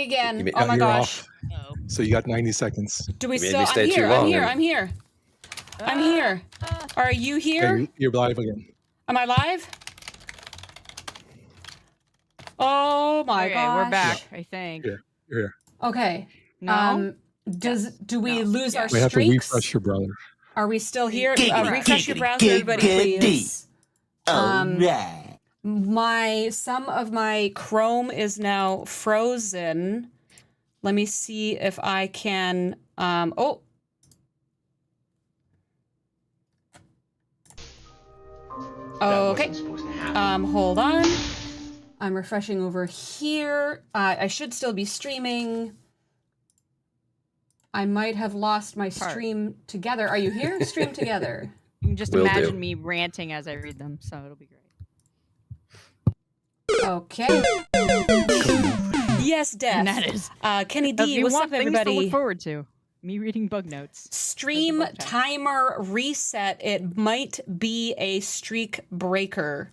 again. Oh my you're gosh. Off. Oh. So you got 90 seconds. Do we You made still? me stay too I'm long here. and- I'm here. I'm here. Are you here? Okay, you're live again. Am I live? Oh my Okay, gosh. we're back, I think. Yeah, you're here. Okay. No? Do we No. lose our We have to streaks? refresh your browser. Are we still here? Giggity, Refresh your giggity, browser, everybody, giggity. please. Alright. Some of my Chrome is now frozen. Let me see if I can. Oh. Okay. Hold on. I'm refreshing over here. I should still be streaming. I might have lost my stream together. Are you here? Stream together. You can just Will imagine do. me ranting as I read them, so it'll be great. Okay. Yes, Def. And that is. Kenny If D, you what's want up, things to everybody? look forward to. Me reading bug notes. Stream bug check. timer reset. It might be a streak breaker.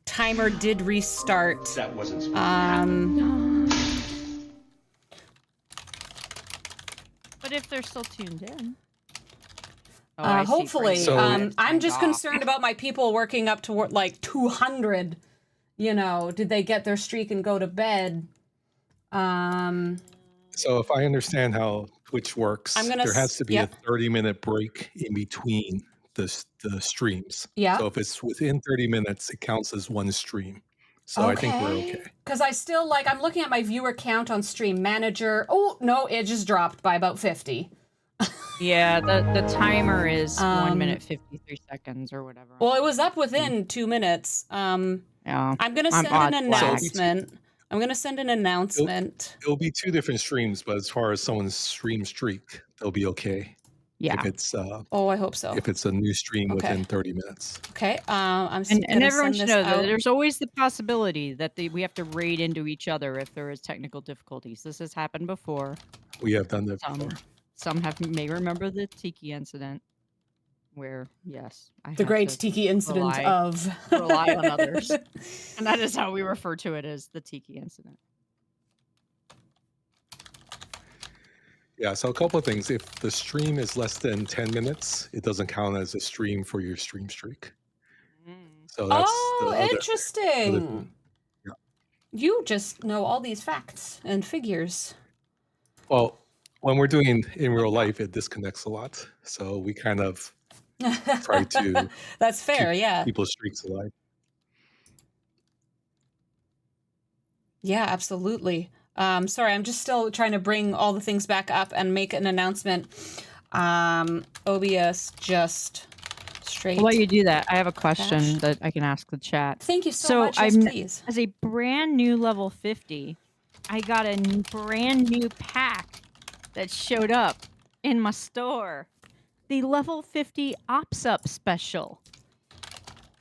Timer did restart. That wasn't supposed to happen. But if they're still tuned in. Oh, I see. Hopefully. So- I'm just off. concerned about my people working up to like 200. You know, did they get their streak and go to bed? So if I understand how Twitch works, I'm gonna there has to be yep. a 30-minute break in between the streams. Yeah. So if it's within 30 minutes, it counts as one stream. So I think we're okay. Because I still I'm looking at my viewer count on Stream Manager. Oh, no, it just dropped by about 50. Yeah, the timer is 1 minute 53 seconds or whatever. Well, it was up within 2 minutes. Yeah. I'm going to I'm send odd an flag. announcement. I'm going to send an announcement. It'll be two different streams, but as far as someone's stream streak, they'll be okay. Yeah. If it's Oh, I hope so. if it's a new stream Okay. within 30 minutes. Okay. I'm And gonna everyone send should this know that out. there's always the possibility that we have to raid into each other if there is technical difficulties. This has happened before. We have done that before. Some may remember the Tiki incident, where yes, I The had great to Tiki incident rely- of rely on others, and that is how we refer to it, as the Tiki incident. Yeah, so a couple of things. If the stream is less than 10 minutes, it doesn't count as a stream for your stream streak. So that's the Oh, other interesting. thing. Yeah. You just know all these facts and figures. Well, when we're doing in real life, it disconnects a lot. So we kind of try to That's fair, keep yeah. people's streaks alive. Yeah, absolutely. Sorry, I'm just still trying to bring all the things back up and make an announcement. OBS just straight. While you do that, I have a question that I can ask the chat. Thank you so much. Yes, please. As a brand new level 50, I got a brand new pack that showed up in my store. The level 50 Ops Up special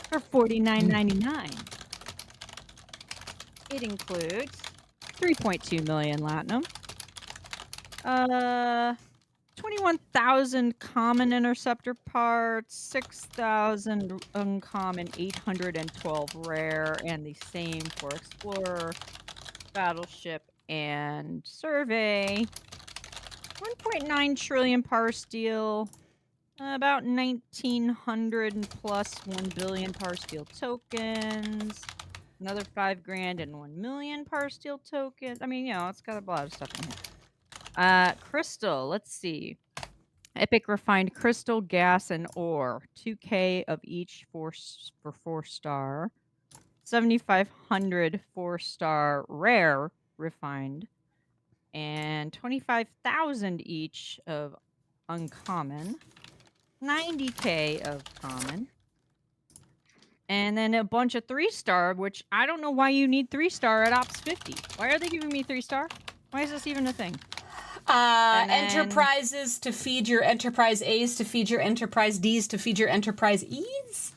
for $49.99. It includes 3.2 million Latinum, 21,000 common interceptor parts, 6,000 uncommon, 812 rare, and the same for Explorer, Battleship, and Survey. 1.9 trillion par steel, about 1,900 and plus 1 billion par steel tokens. Another 5 grand and 1 million par steel tokens. I mean, you know, it's got a lot of stuff in here. Crystal, let's see. Epic refined crystal, gas, and ore. 2K of each for 4-star. 7,500 4-star rare refined. And 25,000 each of uncommon. 90K of common. And then a bunch of 3-star, which I don't know why you need 3-star at Ops 50. Why are they giving me 3-star? Why is this even a thing? Enterprises to feed your Enterprise A's, to feed your Enterprise D's, to feed your Enterprise E's?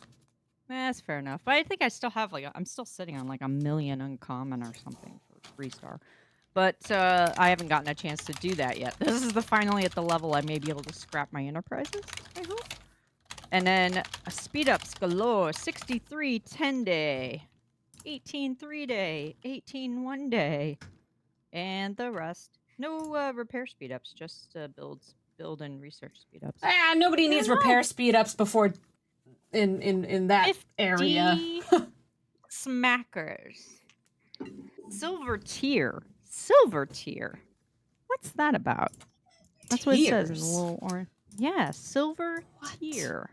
That's fair enough. But I think I still have I'm still sitting on like 1 million uncommon or something for 3-star. But I haven't gotten a chance to do that yet. This is finally at the level I may be able to scrap my Enterprises, I hope. And then a speed ups galore, 63 10-day, 18 3-day, 18 1-day, And the rest. No repair speed ups, just build and research speed ups. Nobody needs don't know. repair speed ups before in that area. 50 smackers. Silver tier. Silver tier. What's that about? That's what it says in the Tiers? little orange. Yeah, silver What? tier.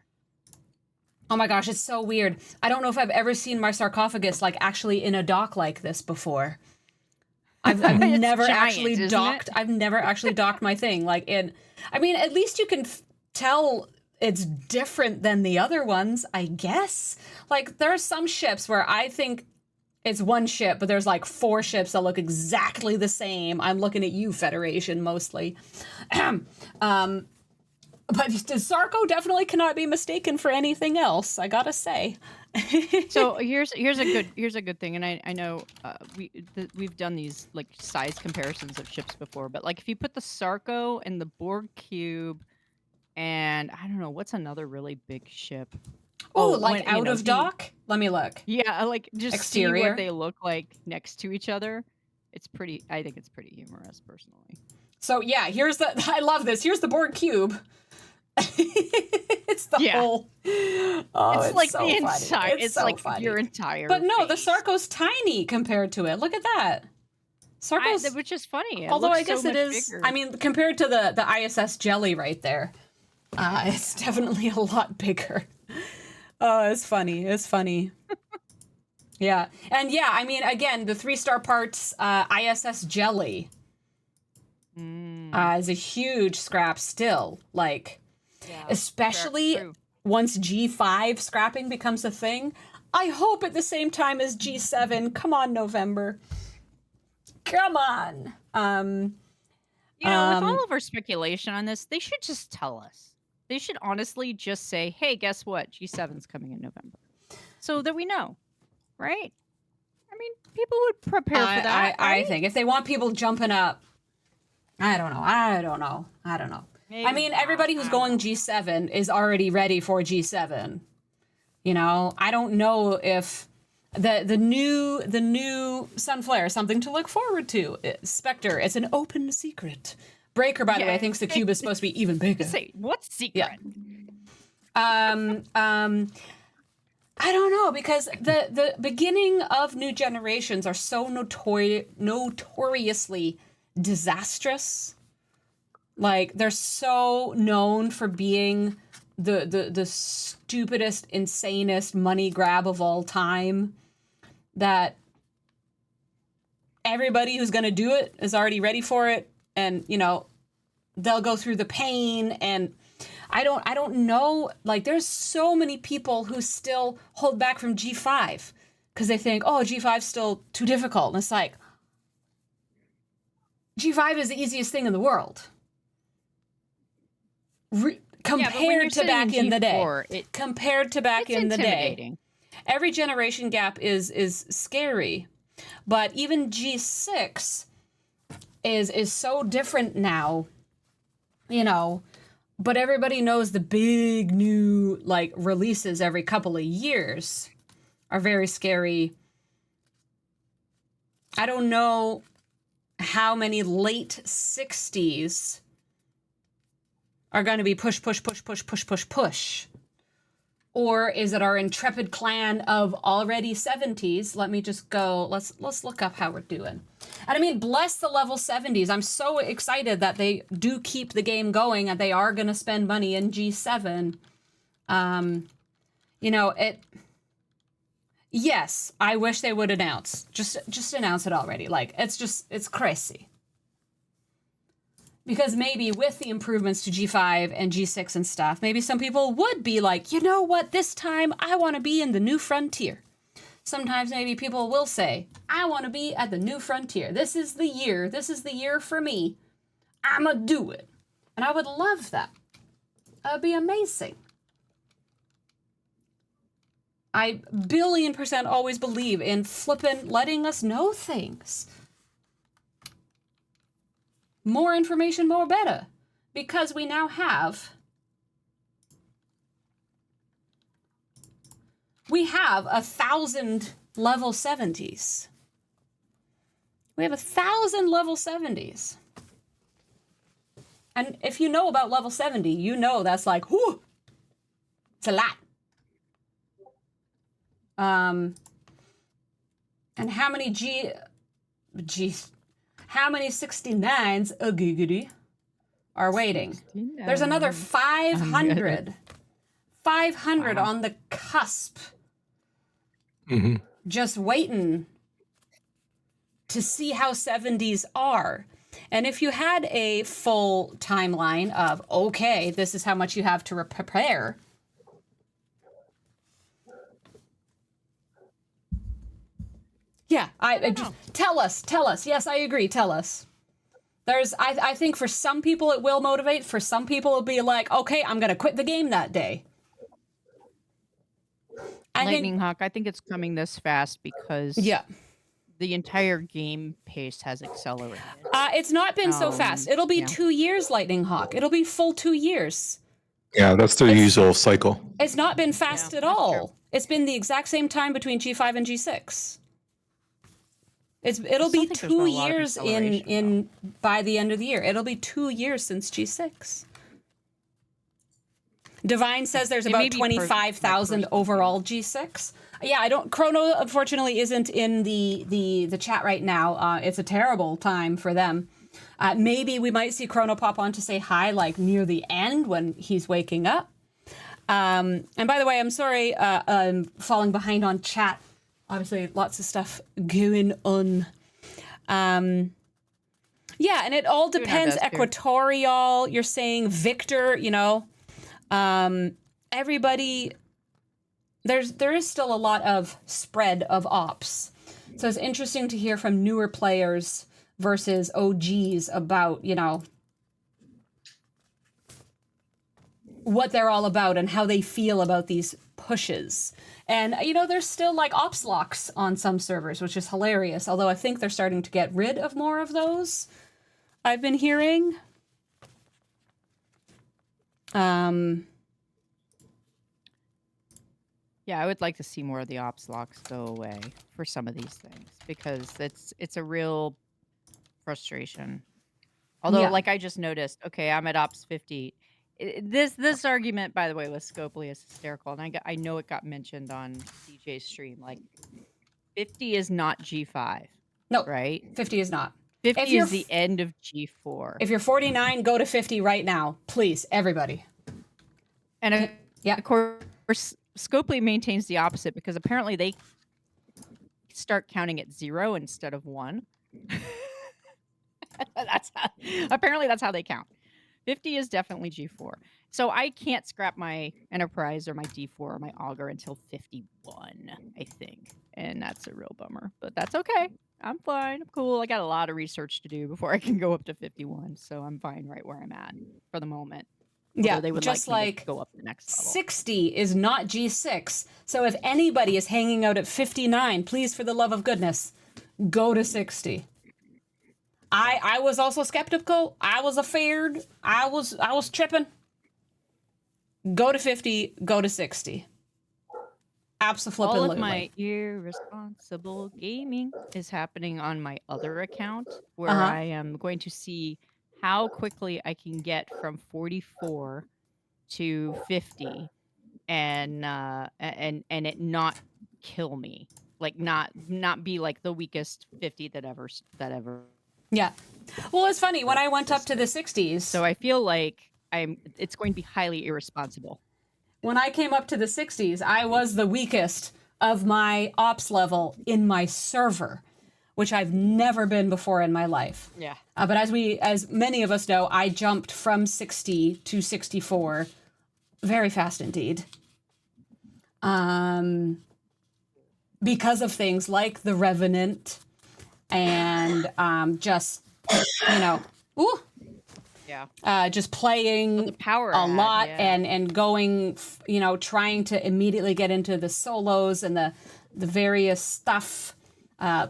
Oh my gosh, it's so weird. I don't know if I've ever seen my sarcophagus like actually in a dock like this before. I've It's never giant, actually isn't it? docked. I've never actually docked my thing. Like I mean, at least you can tell it's different than the other ones, I guess. Like there are some ships where I think it's one ship, but there's like 4 ships that look exactly the same. I'm looking at you, Federation, mostly. But the Sarco definitely cannot be mistaken for anything else, I gotta say. So here's a good thing, and I know we've done these like size comparisons of ships before, but like if you put the Sarco and the Borg cube, and I don't know what's another really big ship. Oh, when, like you out know, of dock? Let me look. Yeah, like just see Exterior? what they look like next to each other. It's pretty. I think it's pretty humorous, personally. So yeah, here's the. I love this. Here's the Borg cube. It's the Yeah. whole. Oh, it's like so the funny. entire. It's so like funny. your entire. But no, the face. Sarco's tiny compared to it. Look at that. Sarco's. which is funny. It Although looks I guess so it much is. bigger. I mean, compared to the ISS Jelly right there, it's definitely a lot bigger. Oh, it's funny. It's funny. Yeah, and yeah, I mean, again, the 3-star parts ISS Jelly is a huge scrap still. Like, Yeah, especially true. once G5 scrapping becomes a thing. I hope at the same time as G7. Come on, November. Come on. You know, with all of our speculation on this, they should just tell us. They should honestly just say, "Hey, guess what? G7's coming in November," so that we know, right? I mean, people would prepare for that. I think if they want people jumping up, I don't know. Maybe I mean, everybody who's going G7 is already ready for G7. You know, I don't know if the new Sunflare is something to look forward to. Spectre, it's an open secret. Breaker, by the way, thinks the cube is supposed to be even bigger. Say, what's secret? Yeah. I don't know, because the beginning of new generations are so notoriously disastrous. Like, they're so known for being the stupidest, insanest money grab of all time that everybody who's going to do it is already ready for it. And, you know, they'll go through the pain. And I don't know, like, there's so many people who still hold back from G5 because they think, oh, G5's still too difficult. And it's like, G5 is the easiest thing in the world. Compared to back in the day. Compared to back in the day. Every generation gap is scary. But even G6 is so different now, you know, but everybody knows the big new like releases every couple of years are very scary. I don't know how many late 60s are going to be push. Or is it our intrepid clan of already 70s? Let me just go. Let's look up how we're doing. And I mean, bless the level 70s. I'm so excited that they do keep the game going and they are going to spend money in G7. You know, yes, I wish they would announce. Just announce it already. Like, it's crazy. Because maybe with the improvements to G5 and G6 and stuff, maybe some people would be like, you know what, this time I want to be in the new frontier. Sometimes maybe people will say, I want to be at the new frontier. This is the year for me. I'ma do it. And I would love that. That would be amazing. I billion% always believe in flippin' letting us know things. More information, more better. Because we now have... We have 1,000 level 70s. We have 1,000 level 70s. And if you know about level 70, you know that's like, whoo, it's a lot. And how many how many 69s, giggity, are waiting? 69. There's another 500. 500 Wow. on the cusp. Hmm. Just waiting to see how 70s are. And if you had a full timeline of, okay, this is how much you have to prepare. Yeah, I just tell us. Yes, I agree. Tell us. I think for some people it will motivate. For some people it'll be like, okay, I'm going to quit the game that day. Lightning Hawk, I think it's coming this fast because the entire game pace has accelerated. It's not been so fast. It'll be 2 years, Lightning Hawk. It'll be full 2 years. Yeah, that's their usual cycle. It's not been fast at all. True. It's been the exact same time between G5 and G6. It'll be 2 years in by the end of the year. It'll be 2 years since G6. Divine says there's about 25,000 overall G6. Yeah, Chrono unfortunately isn't in the chat right now. It's a terrible time for them. Maybe we might see Chrono pop on to say hi like near the end when he's waking up. And by the way, I'm sorry I'm falling behind on chat. Obviously, lots of stuff going on. Yeah, and it all depends. Equatorial, you're saying Victor, you know. Everybody, there is still a lot of spread of ops. So it's interesting to hear from newer players versus OGs about, you know, what they're all about and how they feel about these pushes. And, you know, there's still like ops locks on some servers, which is hilarious. Although I think they're starting to get rid of more of those, I've been hearing. Yeah, I would like to see more of the ops locks go away for some of these things because it's a real frustration. Although, like I just noticed, okay, I'm at ops 50. This argument, by the way, with Scopely is hysterical, and I know it got mentioned on DJ's stream. Like, 50 is not G5. No, right? 50 is not. 50 is the end of G4. If you're 49, go to 50 right now, please, everybody. And of course, Scopely maintains the opposite because apparently they start counting at 0 instead of 1. Apparently that's how they count. 50 is definitely G4. So I can't scrap my Enterprise or my D4 or my Augur until 51, I think. And that's a real bummer. But that's okay. I'm fine. I'm cool. I got a lot of research to do before I can go up to 51. So I'm fine right where I'm at for the moment. Yeah, they would just like go up the next level. 60 is not G6. So if anybody is hanging out at 59, please, for the love of goodness, go to 60. I was also skeptical. I was afeared. I was tripping. Go to 50. Go to 60. Absolutely. All of my irresponsible gaming is happening on my other account, where I am going to see how quickly I can get from 44 to 50, and it not kill me, like not be like the weakest 50 that ever. Yeah. Well, it's funny when I went up to the 60s. So I feel like it's going to be highly irresponsible. When I came up to the 60s, I was the weakest of my ops level in my server, which I've never been before in my life. Yeah. But as many of us know, I jumped from 60 to 64 very fast indeed. Because of things like the Revenant and just, you know, just playing the power a lot and going, you know, trying to immediately get into the solos and the various stuff,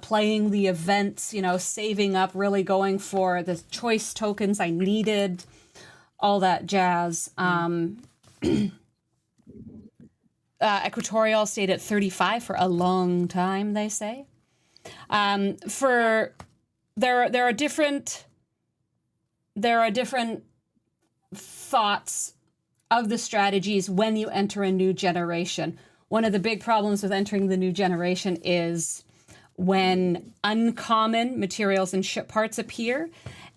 playing the events, you know, saving up, really going for the choice tokens I needed, all that jazz. Equatorial stayed at 35 for a long time, they say. For there are different thoughts of the strategies when you enter a new generation. One of the big problems with entering the new generation is when uncommon materials and ship parts appear,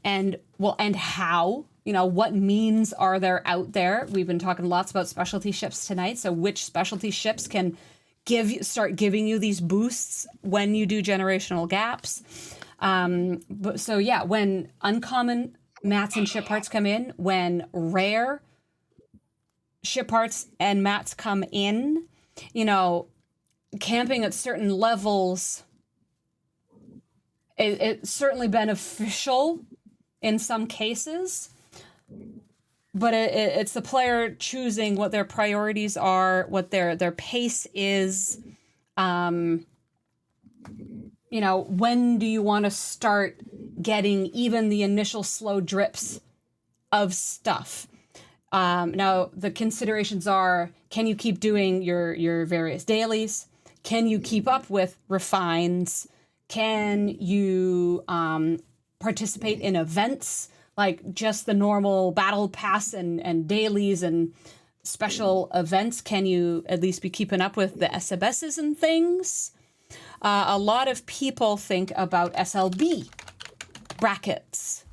and how, what means are there out there? We've been talking lots about specialty ships tonight. So which specialty ships can start giving you these boosts when you do generational gaps? When uncommon mats and ship parts come in, when rare ship parts and mats come in, camping at certain levels, it's certainly beneficial in some cases, but it's the player choosing what their priorities are, what their pace is. When do you want to start getting even the initial slow drips of stuff? Now, the considerations are, can you keep doing your various dailies? Can you keep up with refines? Can you participate in events like just the normal battle pass and dailies and special events? Can you at least be keeping up with the SBSs and things? A lot of people think about SLB brackets.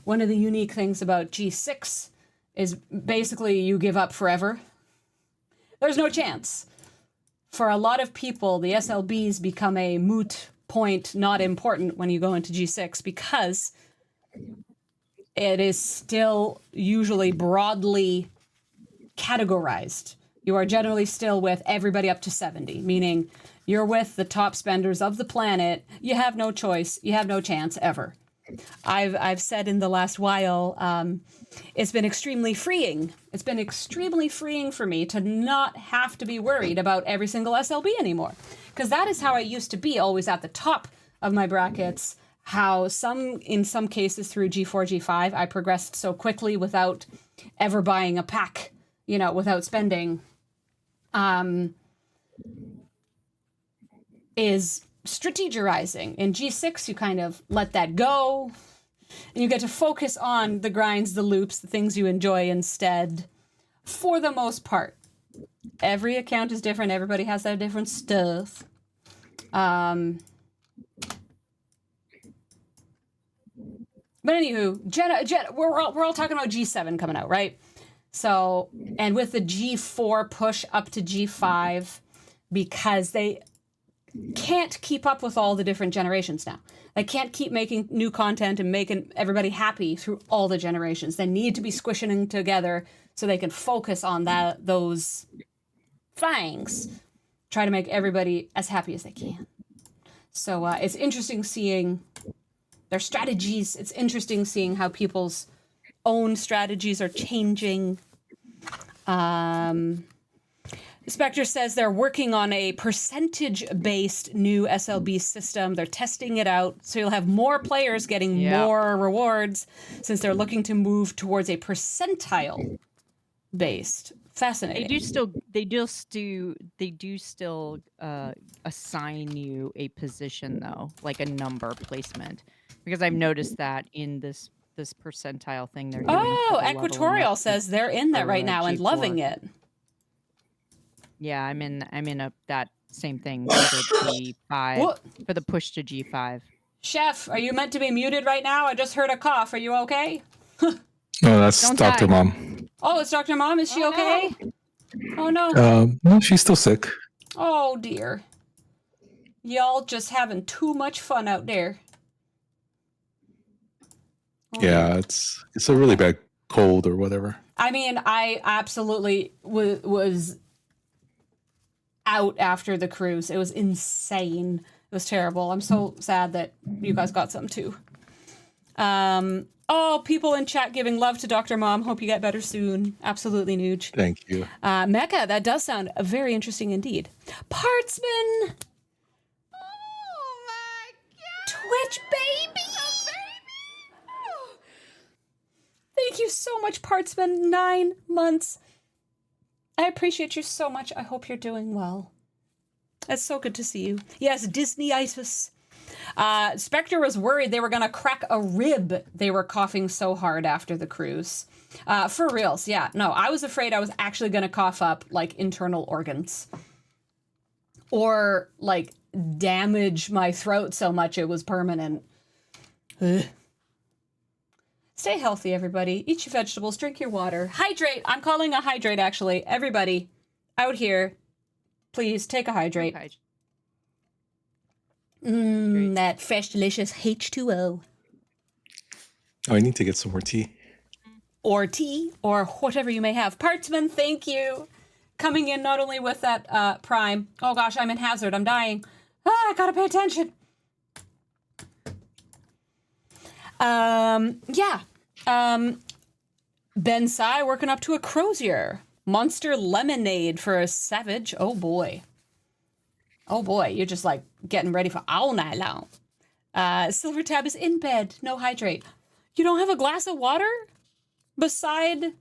One of the unique things about G6 is basically you give up forever. There's no chance. For a lot of people, the SLBs become a moot point, not important when you go into G6, because it is still usually broadly categorized. You are generally still with everybody up to 70, meaning you're with the top spenders of the planet. You have no choice. You have no chance ever. I've said in the last while, it's been extremely freeing. It's been extremely freeing for me to not have to be worried about every single SLB anymore. Because that is how I used to be, always at the top of my brackets. How in some cases through G4, G5, I progressed so quickly without ever buying a pack, without spending, is strategizing. In G6, you kind of let that go, and you get to focus on the grinds, the loops, the things you enjoy instead, for the most part. Every account is different. Everybody has their different stuff. But anywho, we're all talking about G7 coming out, right? So, and with the G4 push up to G5, because they can't keep up with all the different generations now. They can't keep making new content and making everybody happy through all the generations. They need to be squishing them together so they can focus on those things. Try to make everybody as happy as they can. So it's interesting seeing their strategies. It's interesting seeing how people's own strategies are changing. Spectre says they're working on a percentage-based new SLB system. They're testing it out, so you'll have more players getting more rewards since they're looking to move towards a percentile-based. Fascinating. They do still assign you a position though, like a number placement, because I've noticed that in this percentile thing they're doing. Oh, Equatorial says they're in that right now and loving it. Yeah, I'm in that same thing for the G5, for the push to G5. Chef, are you meant to be muted right now? I just heard a cough. Are you okay? No, that's Dr. Mom. Oh, it's Dr. Mom. Is she okay? Oh, no. No, she's still sick. Oh, dear. Y'all just having too much fun out there. Yeah, it's a really bad cold or whatever. I mean, I absolutely was out after the cruise. It was insane. It was terrible. I'm so sad that you guys got some too. People in chat giving love to Dr. Mom. Hope you get better soon. Absolutely, Nuge. Thank you. Mecca, that does sound very interesting indeed. Partsman! Oh my god! Twitch baby! Thank you so much, Partsman. 9 months. I appreciate you so much. I hope you're doing well. It's so good to see you. Yes, Disney-itis. Spectre was worried they were going to crack a rib. They were coughing so hard after the cruise. For reals, yeah. No, I was afraid I was actually going to cough up, like, internal organs. Or, like, damage my throat so much it was permanent. Ugh. Stay healthy, everybody. Eat your vegetables, drink your water. Hydrate! I'm calling a hydrate, actually. Everybody out here, please take a hydrate. That fresh, delicious H2O. Oh, I need to get some more tea. Or tea, or whatever you may have. Partsman, thank you. Coming in not only with that prime. Oh gosh, I'm in hazard. I'm dying. I gotta pay attention. Yeah. Ben Sai working up to a crozier. Monster lemonade for a savage. Oh boy. Oh boy, you're just like getting ready for all night long. Silver Tab is in bed. No hydrate. You don't have a glass of water beside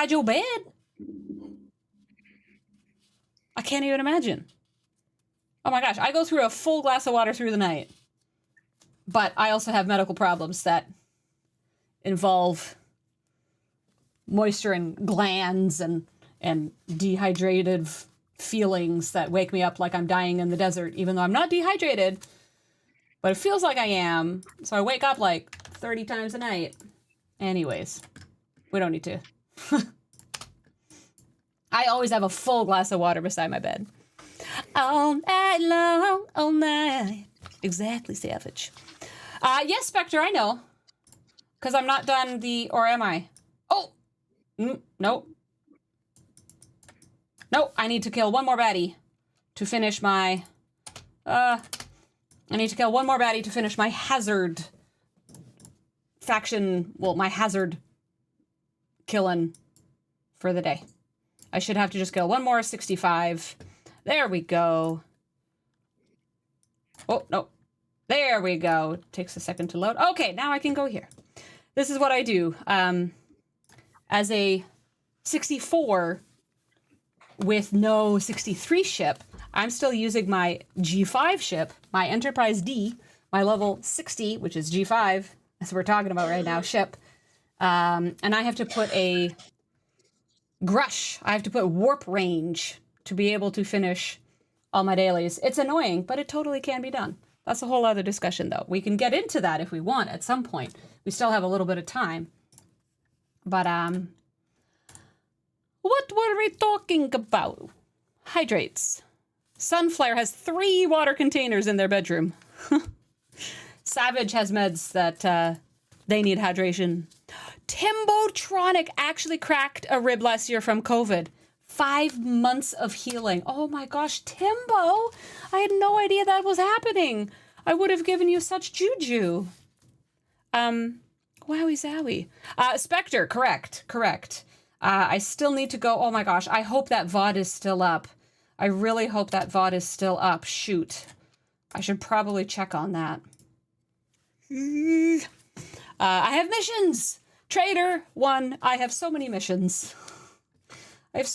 your bed? I can't even imagine. Oh my gosh, I go through a full glass of water through the night. But I also have medical problems that involve moisture and glands and dehydrated feelings that wake me up like I'm dying in the desert, even though I'm not dehydrated, but it feels like I am. So I wake up like 30 times a night. Anyways, we don't need to. I always have a full glass of water beside my bed. All night long, all night. Exactly, Savage. Yes, Spectre, I know. Because I'm not done the, or am I? Oh! Nope. Nope, I need to kill one more baddie to finish my, I need to kill one more baddie to finish my hazard faction, well, my hazard killing for the day. I should have to just kill one more 65. There we go. Oh, no. There we go. Takes a second to load. Okay, now I can go here. This is what I do. As a 64 with no 63 ship, I'm still using my G5 ship, my Enterprise D, my level 60, which is G5, that's what we're talking about right now, ship. And I have to put a Grush. I have to put warp range to be able to finish all my dailies. It's annoying, but it totally can be done. That's a whole other discussion, though. We can get into that if we want at some point. We still have a little bit of time. But, what were we talking about? Hydrates. Sunflare has 3 water containers in their bedroom. Savage has meds that they need hydration. Timbotronic actually cracked a rib last year from COVID. 5 months of healing. Oh my gosh, Timbo! I had no idea that was happening. I would have given you such juju. Wowie zowie. Spectre, correct. I still need to go. Oh my gosh, I hope that VOD is still up. I really hope that VOD is still up. Shoot. I should probably check on that. I have missions! Trader 1, I have so many missions. Part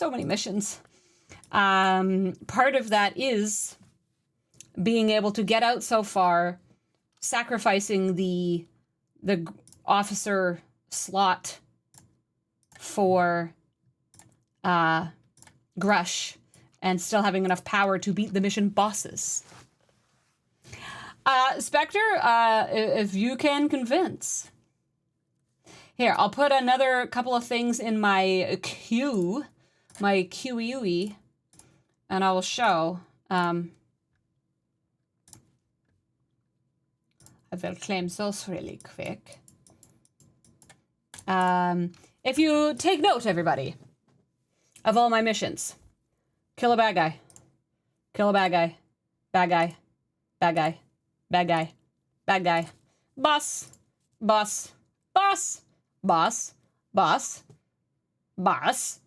of that is being able to get out so far, sacrificing the officer slot for Grush, and still having enough power to beat the mission bosses. Spectre, if you can convince. Here, I'll put another couple of things in my queue, my QE, and I will show. I will claim those really quick. If you take note, everybody, of all my missions. Kill a bad guy. Kill a bad guy. Bad guy. Bad guy. Bad guy. Bad guy. Boss. Boss. Boss. Boss. Boss. Boss.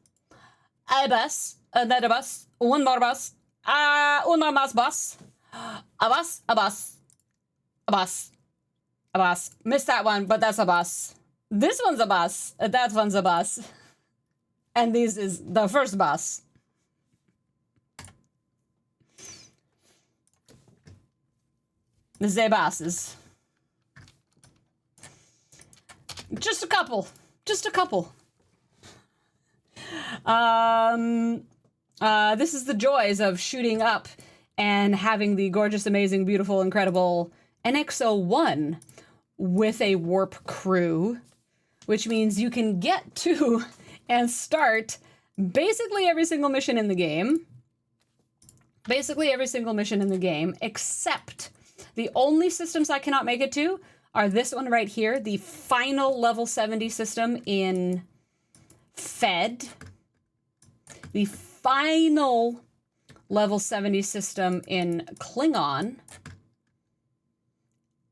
A boss. Another boss. One more boss. One more boss. A boss. A boss. A boss. A boss. Missed that one, but that's a boss. This one's a boss. That one's a boss. And this is the first boss. The bosses. Just a couple. Just a couple. This is the joys of shooting up and having the gorgeous, amazing, beautiful, incredible NX-01 with a warp crew, which means you can get to and start basically every single mission in the game. Basically every single mission in the game, except the only systems I cannot make it to are this one right here, the final level 70 system in Fed, the final level 70 system in Klingon,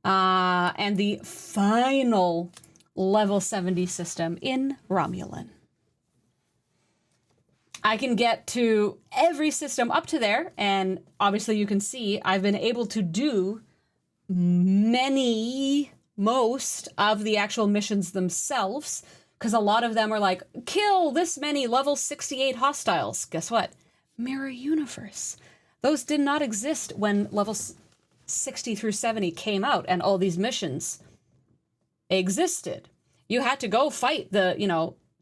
and the final level 70 system in Romulan. I can get to every system up to there, and obviously you can see I've been able to do most of the actual missions themselves, because a lot of them are like, kill this many level 68 hostiles. Guess what? Mirror universe. Those did not exist when level 60 through 70 came out and all these missions existed. You had to go fight the,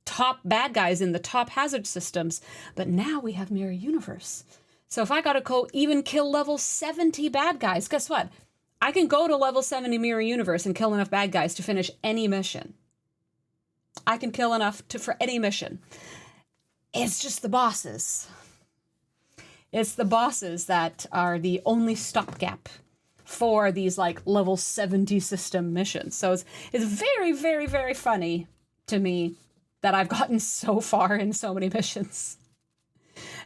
top bad guys in the top hazard systems, but now we have mirror universe. So if I gotta go even kill level 70 bad guys, guess what? I can go to level 70 mirror universe and kill enough bad guys to finish any mission. I can kill enough for any mission. It's just the bosses. It's the bosses that are the only stopgap for these like level 70 system missions. So it's very, very, very funny to me that I've gotten so far in so many missions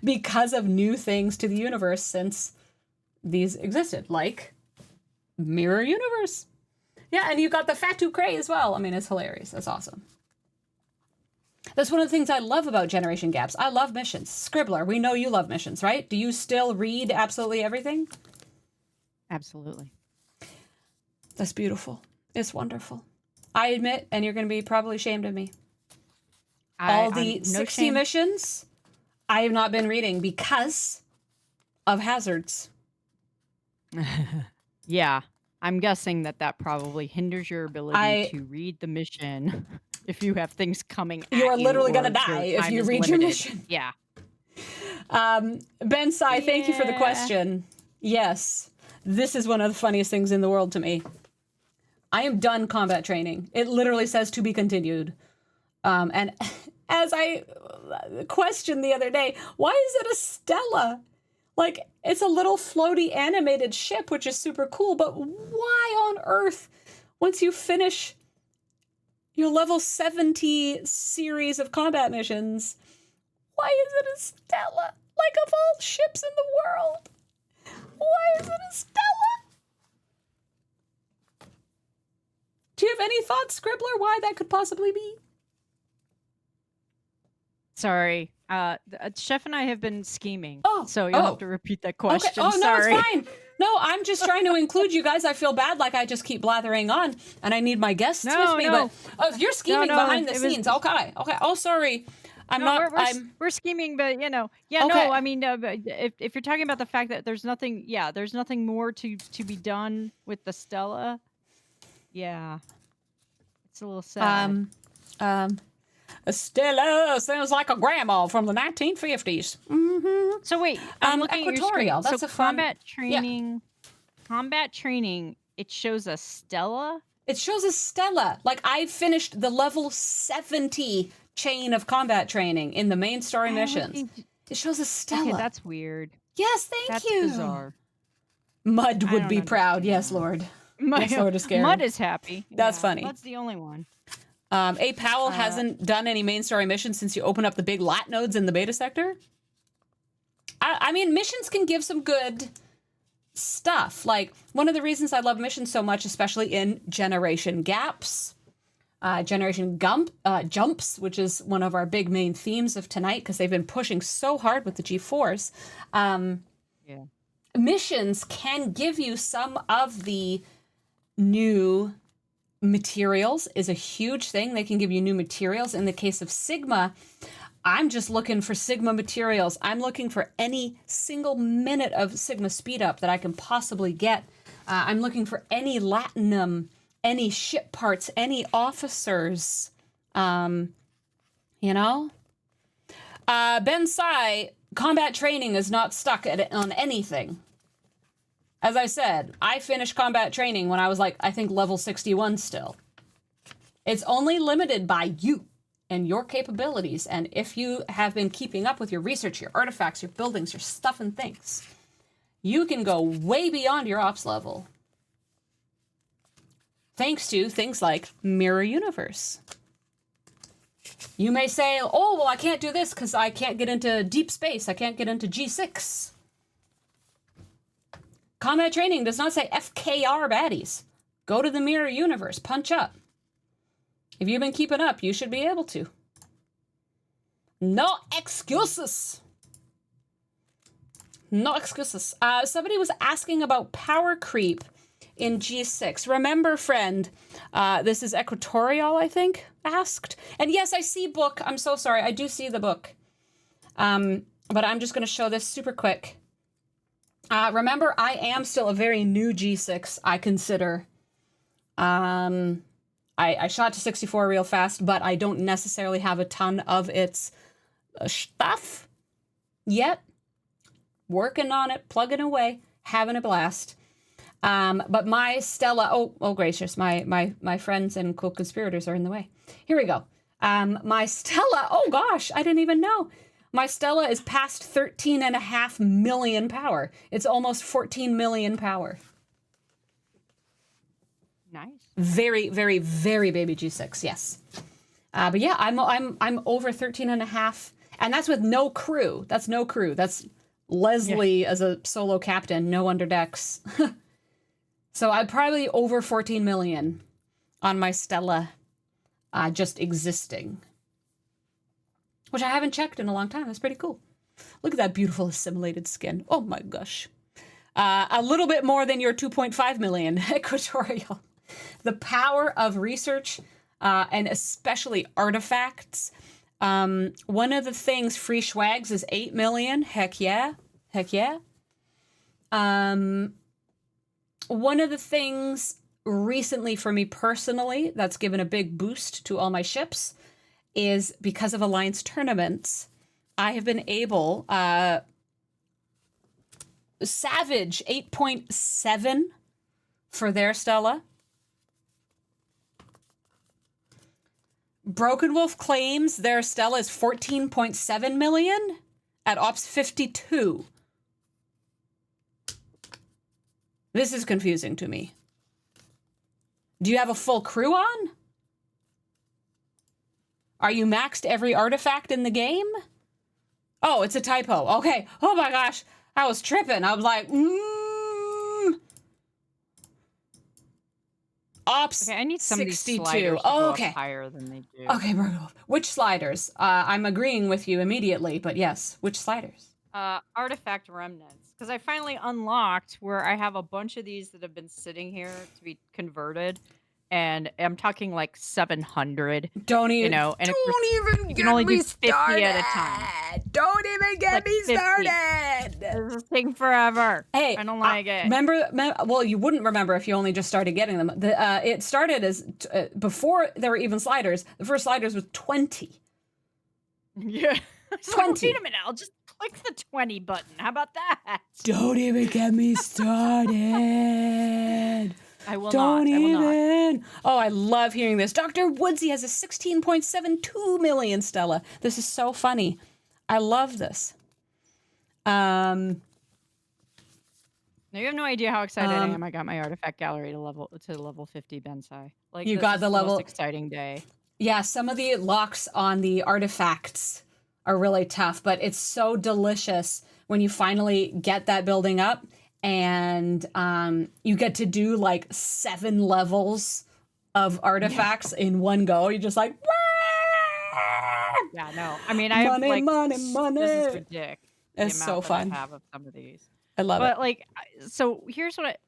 because of new things to the universe since these existed, like Mirror Universe. Yeah, and you got the Fatu Cray as well. I mean, it's hilarious. That's awesome. That's one of the things I love about Generation Gaps. I love missions. Scribbler, we know you love missions, right? Do you still read absolutely everything? Absolutely. That's beautiful. It's wonderful. I admit, and you're going to be probably ashamed of me, all the 60 missions I have not been reading because of hazards. Yeah, I'm guessing that probably hinders your ability to read the mission if you have things coming at you. You're literally going to die if you read your mission. Yeah. Ben Sai, thank you for the question. Yes, this is one of the funniest things in the world to me. I am done combat training. It literally says to be continued. And as I questioned the other day, why is it a Stella? Like, it's a little floaty animated ship, which is super cool, but why on earth, once you finish your level 70 series of combat missions, why is it a Stella? Like, of all ships in the world, why is it a Stella? Do you have any thoughts, Scribbler, why that could possibly be? Sorry. Chef and I have been scheming. Oh, so you'll have to repeat that question. Okay. Oh, Sorry. no, it's fine. No, I'm just trying to include you guys. I feel bad like I just keep blathering on and I need my guests with me. No. But if you're scheming behind the scenes, okay. Oh, sorry. We're scheming, but Okay. no, I mean, if you're talking about the fact that there's nothing more to be done with the Stella. Yeah. It's a little sad. Stella sounds like a grandma from the 1950s. Mm-hmm. So wait, I'm looking at your screen. That's so a fun... combat training, it shows a Stella? It shows a Stella. Like, I finished the level 70 chain of combat training in the main story missions. It shows a Stella. Okay, that's weird. Yes, thank you. That's bizarre. Mud would be proud. Yes, Lord. Yes, Lord is scared. Mud is happy. That's funny. That's the only one. A. Powell hasn't done any main story missions since you open up the big lat nodes in the beta sector. I mean, missions can give some good stuff. Like, one of the reasons I love missions so much, especially in Generation Gaps, Generation Jumps, which is one of our big main themes of tonight, because they've been pushing so hard with the G-Force. Missions can give you some of the new materials is a huge thing. They can give you new materials. In the case of Sigma, I'm just looking for Sigma materials. I'm looking for any single minute of Sigma speed up that I can possibly get I'm looking for any latinum, any ship parts, any officers. You know? Ben Sai, combat training is not stuck on anything. As I said, I finished combat training when I was like, I think level 61 still. It's only limited by you and your capabilities. And if you have been keeping up with your research, your artifacts, your buildings, your stuff and things, you can go way beyond your ops level. Thanks to things like Mirror Universe. You may say, oh, well, I can't do this because I can't get into deep space. I can't get into G6. Combat training does not say FKR baddies. Go to the Mirror Universe. Punch up. If you've been keeping up, you should be able to. No excuses. No excuses. Somebody was asking about power creep in G6. Remember, friend, this is Equatorial, I think, asked. And yes, I see book. I'm so sorry. I do see the book. But I'm just going to show this super quick. Remember, I am still a very new G6, I consider. I shot to 64 real fast, but I don't necessarily have a ton of its stuff yet. Working on it, plugging away, having a blast. But my Stella, oh gracious, my friends and co-conspirators are in the way. Here we go. My Stella, oh gosh, I didn't even know. My Stella is past 13.5 million power. It's almost 14 million power. Nice. Very, very, very baby G6, yes. But yeah, I'm over 13.5, and that's with no crew. That's no crew. That's Leslie as a solo captain, no underdecks. So I'm probably over 14 million on my Stella, just existing. Which I haven't checked in a long time. That's pretty cool. Look at that beautiful assimilated skin. Oh my gosh. A little bit more than your 2.5 million Equatorial. The power of research, and especially artifacts. One of the things, free swags is 8 million. Heck yeah. Heck yeah. One of the things recently for me personally that's given a big boost to all my ships is because of Alliance tournaments, I have been able, Savage 8.7 for their Stella. Broken Wolf claims their Stella is 14.7 million at Ops 52. This is confusing to me. Do you have a full crew on? Are you maxed every artifact in the game? Oh, it's a typo. Okay. Oh my gosh. I was tripping. I was like, Ops okay, I need some 62. Of these sliders to oh, go okay. up higher than they do. Okay, bro. Which sliders? I'm agreeing with you immediately, but yes, which sliders? Artifact remnants. Because I finally unlocked where I have a bunch of these that have been sitting here to be converted. And I'm talking like 700. Don't even, you know, and don't you can only do 50 at a time. Don't even get Like me 50. started. This is taking forever. Hey, I don't like it. Remember, well, you wouldn't remember if you only just started getting them. It started as, before there were even sliders, the first sliders was 20. Yeah. 20. Wait a minute, I'll just click the 20 button. How about that? Don't even get me started. I will Don't not. even. I will not. Oh, I love hearing this. Dr. Woodsy has a 16.72 million Stella. This is so funny. I love this. Now you have no idea how excited I am. I got my artifact gallery to level 50 Bensai. Like you got the level. Most exciting day. Yeah, some of the locks on the artifacts are really tough, but it's so delicious when you finally get that building up and you get to do like 7 levels of artifacts in one go. You're just like, yeah, no. I mean, I money, have like money. This is ridiculous. It's so fun. I have of some of these. I love it. But like, so here's what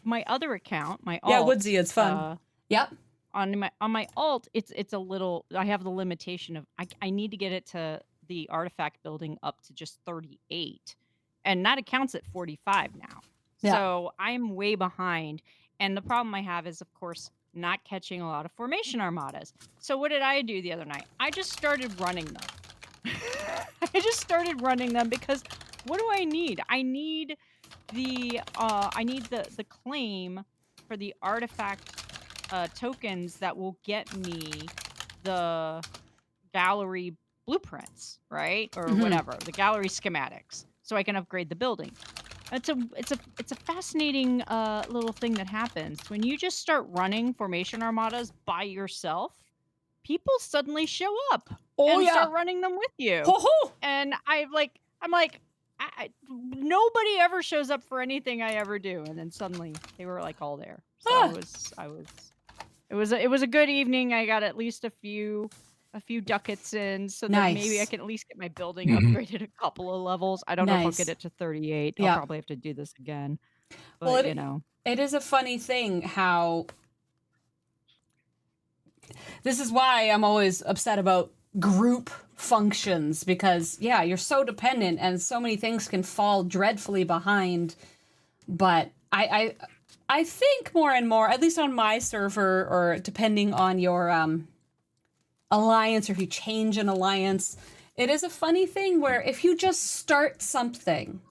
my other account, my alt. Yeah, Woodsy, it's fun. Yep. On my alt, it's a little. I have the limitation of I need to get it to the artifact building up to just 38, and that accounts at 45 now. Yeah. So I'm way behind. And the problem I have is, of course, not catching a lot of formation armadas. So what did I do the other night? I just started running them. I just started running them because what do I need? I need the claim for the artifact tokens that will get me the gallery blueprints, right? Or Mhm. whatever, the gallery schematics, so I can upgrade the building. It's a fascinating little thing that happens when you just start running formation armadas by yourself. People suddenly show up Oh and yeah. start running them with you. Ho ho. And I'm like, nobody ever shows up for anything I ever do, and then suddenly they were like all there. So Ah. it was a good evening. I got at least a few ducats in, so that maybe I Nice. can at least get my building Mhm. upgraded a couple of levels. I don't know if I'll get Nice. it to 38. Yeah. I'll probably have to do this again. But Well, you know, it is a funny thing how this is why I'm always upset about group functions, because yeah, you're so dependent and so many things can fall dreadfully behind. But I think more and more, at least on my server, or depending on your alliance, or if you change an alliance, it is a funny thing where if you just start something,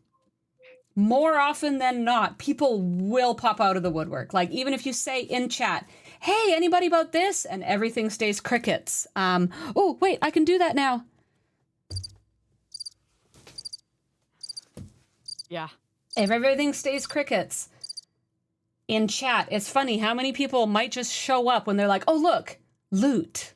more often than not, people will pop out of the woodwork. Like, even if you say in chat, hey, anybody about this? And everything stays crickets. Oh, wait, I can do that now. yeah. If everything stays crickets in chat, it's funny how many people might just show up when they're like, oh, look, loot.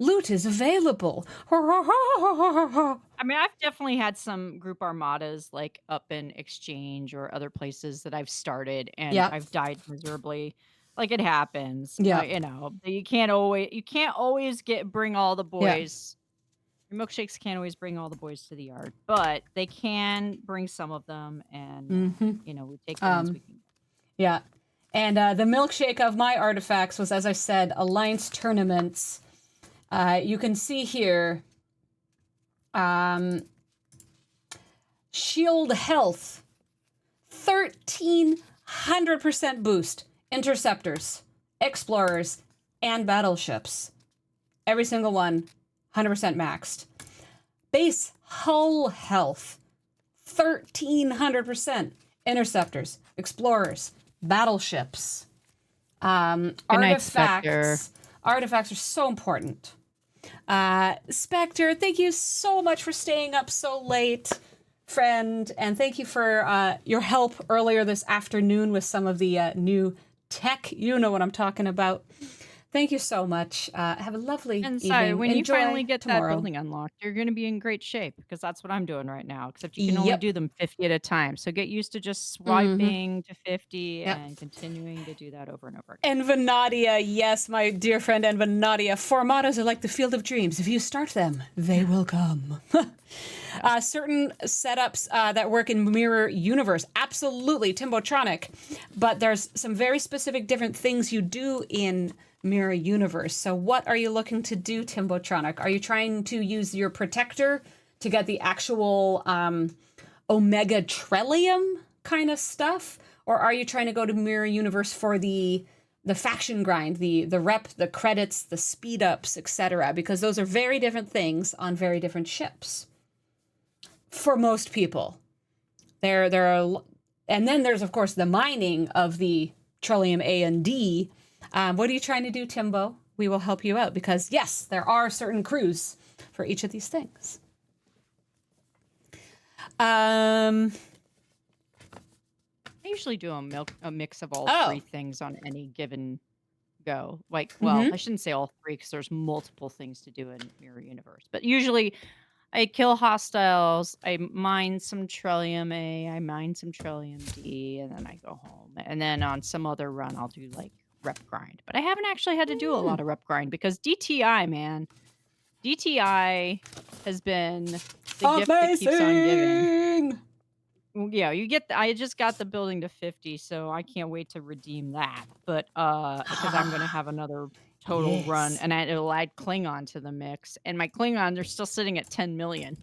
Loot is available. I mean, I've definitely had some group armadas like up in Exchange or other places that I've started, and Yeah. I've died miserably. Like, it happens. Yeah. You know, you can't always bring all the boys. Your milkshakes can't always bring all the boys to the yard, but they can bring some of them, and you know, we take the ones we can. Yeah. And the milkshake of my artifacts was, as I said, Alliance tournaments. You can see here, shield health, 1,300% boost. Interceptors, explorers, and battleships. Every single one, 100% maxed. Base hull health, 1,300%. Interceptors, explorers, battleships. Night, Spectre. Artifacts are so important. Spectre, thank you so much for staying up so late, friend, and thank you for your help earlier this afternoon with some of the new tech. You know what I'm talking about. Thank you so much. Have a lovely And so evening. when Enjoy you finally get tomorrow. that building unlocked, you're going to be in great shape, because that's what I'm doing right now. Except you can only do them 50 at a time. So get used to just swiping to 50 and continuing to do that over and over again. And Venadia, yes, my dear friend, and Venadia, formatas are like the field of dreams. If you start them, they will come. Certain setups that work in Mirror Universe, absolutely, Timbotronic. But there's some very specific different things you do in Mirror Universe. So what are you looking to do, Timbotronic? Are you trying to use your protector to get the actual Omega Trellium kind of stuff? Or are you trying to go to Mirror Universe for the faction grind, the rep, the credits, the speed ups, etc.? Because those are very different things on very different ships. For most people. There are, and then there's of course the mining of the Trellium A and D. What are you trying to do, Timbo? We will help you out, because yes, there are certain crews for each of these things. I usually do a mix of all three things on any given go. Like, well, I shouldn't say all three, because there's multiple things to do in Mirror Universe. But usually I kill hostiles, I mine some Trellium A, I mine some Trellium D, and then I go home. And then on some other run, I'll do like rep grind. But I haven't actually had to do a lot of rep grind, because DTI, man, DTI has been the gift that keeps on giving. Yeah, I just got the building to 50, so I can't wait to redeem that. But because I'm going to have another total run, and it'll add Klingon to the mix. And my Klingons are still sitting at 10 million.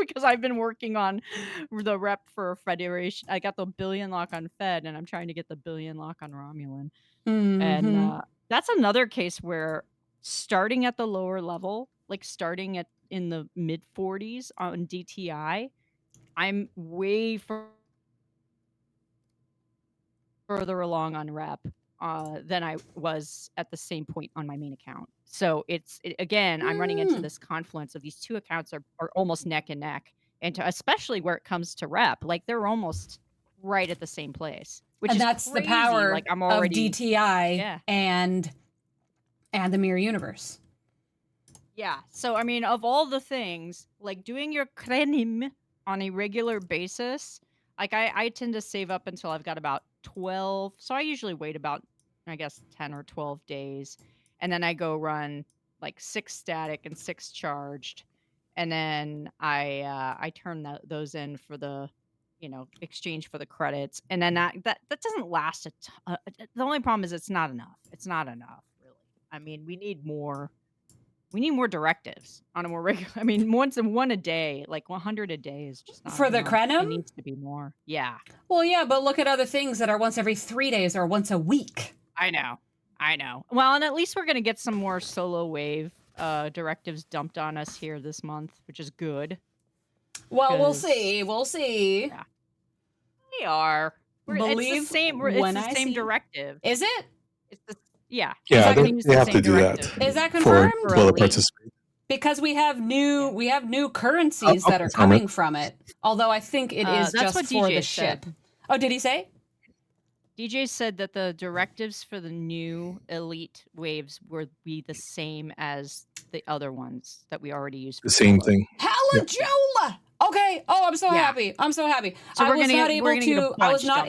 because I've been working on the rep for Federation. I got the billion lock on Fed, and I'm trying to get the billion lock on Romulan. And that's another case where starting at the lower level, like starting at in the mid 40s on DTI, I'm way further along on rep than I was at the same point on my main account. So again, I'm running into this confluence of these two accounts are almost neck and neck, and especially where it comes to rep, like they're almost right at the same place, which And is that's crazy. the power Like I'm already of DTI yeah. and the Mirror Universe. Yeah. So I mean, of all the things, like doing your krenim on a regular basis, like I tend to save up until I've got about 12. So I usually wait about, I guess, 10 or 12 days. And then I go run like 6 static and 6 charged. And then I turn those in for the, exchange for the credits. And then that doesn't last a ton. The only problem is it's not enough. It's not enough, really. I mean, we need more directives on a more regular. I mean, one a day, like 100 a day is just not For the enough. Krenim? It needs to be more. Yeah. Well, yeah, but look at other things that are once every 3 days or once a week. I know. Well, and at least we're gonna get some more solo wave directives dumped on us here this month, which is good. Well, we'll see. We'll see. Yeah. We are. Believe it's the same. when It's the I same see. directive. Is it? It's the yeah. Yeah, Exactly. they have to do that. Is that For confirmed? people to participate. Because we have new currencies I'll that are confirm coming from it. Although I think it is that's just what for DJ the said. ship. Oh, did he say? DJ said that the directives for the new elite waves would be the same as the other ones that we already used. The same thing. Hella Jola! Okay. Oh, I'm so happy. I'm so happy. So I was not bunch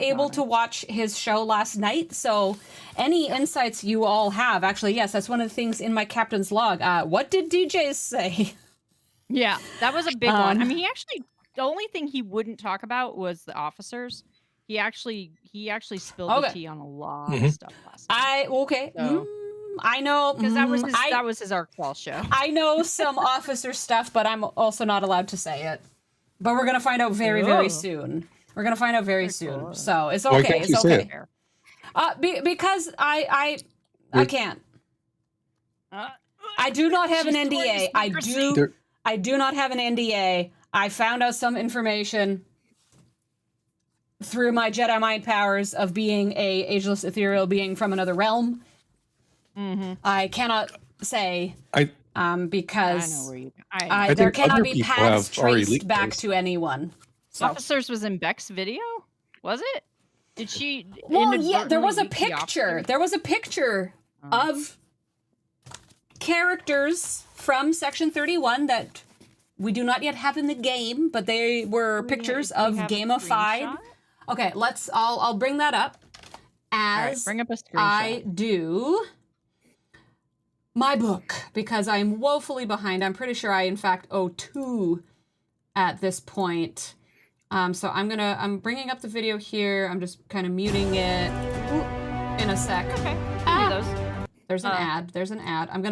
able dumped to on us. watch his show last night. So any insights you all have, actually, yes, that's one of the things in my captain's log. What did DJ say? Yeah, that was a big one. I mean, the only thing he wouldn't talk about was the officers. He actually spilled the tea on a lot of stuff last night. So, I know because that was his ARCFALL show. I know some officer stuff, but I'm also not allowed to say it. But we're gonna find out very soon. We're gonna find out very soon. Cool. So it's okay. Why can't you say it? Because I can't. I do not have an NDA. I do not have an NDA. I found out some information through my Jedi mind powers of being a ageless ethereal being from another realm. I cannot say because there cannot be paths traced back to anyone. So. Officers was in Beck's video? Was it? Did she? Well, yeah, there was a picture. There was a picture of characters from Section 31 that we do not yet have in the game, but they were pictures of gamified. Okay, I'll bring that up as bring up a screenshot. I do my book because I'm woefully behind. I'm pretty sure I in fact owe 2 at this point. So I'm bringing up the video here. I'm just kind of muting it in a sec. Okay. There's an ad. I'm gonna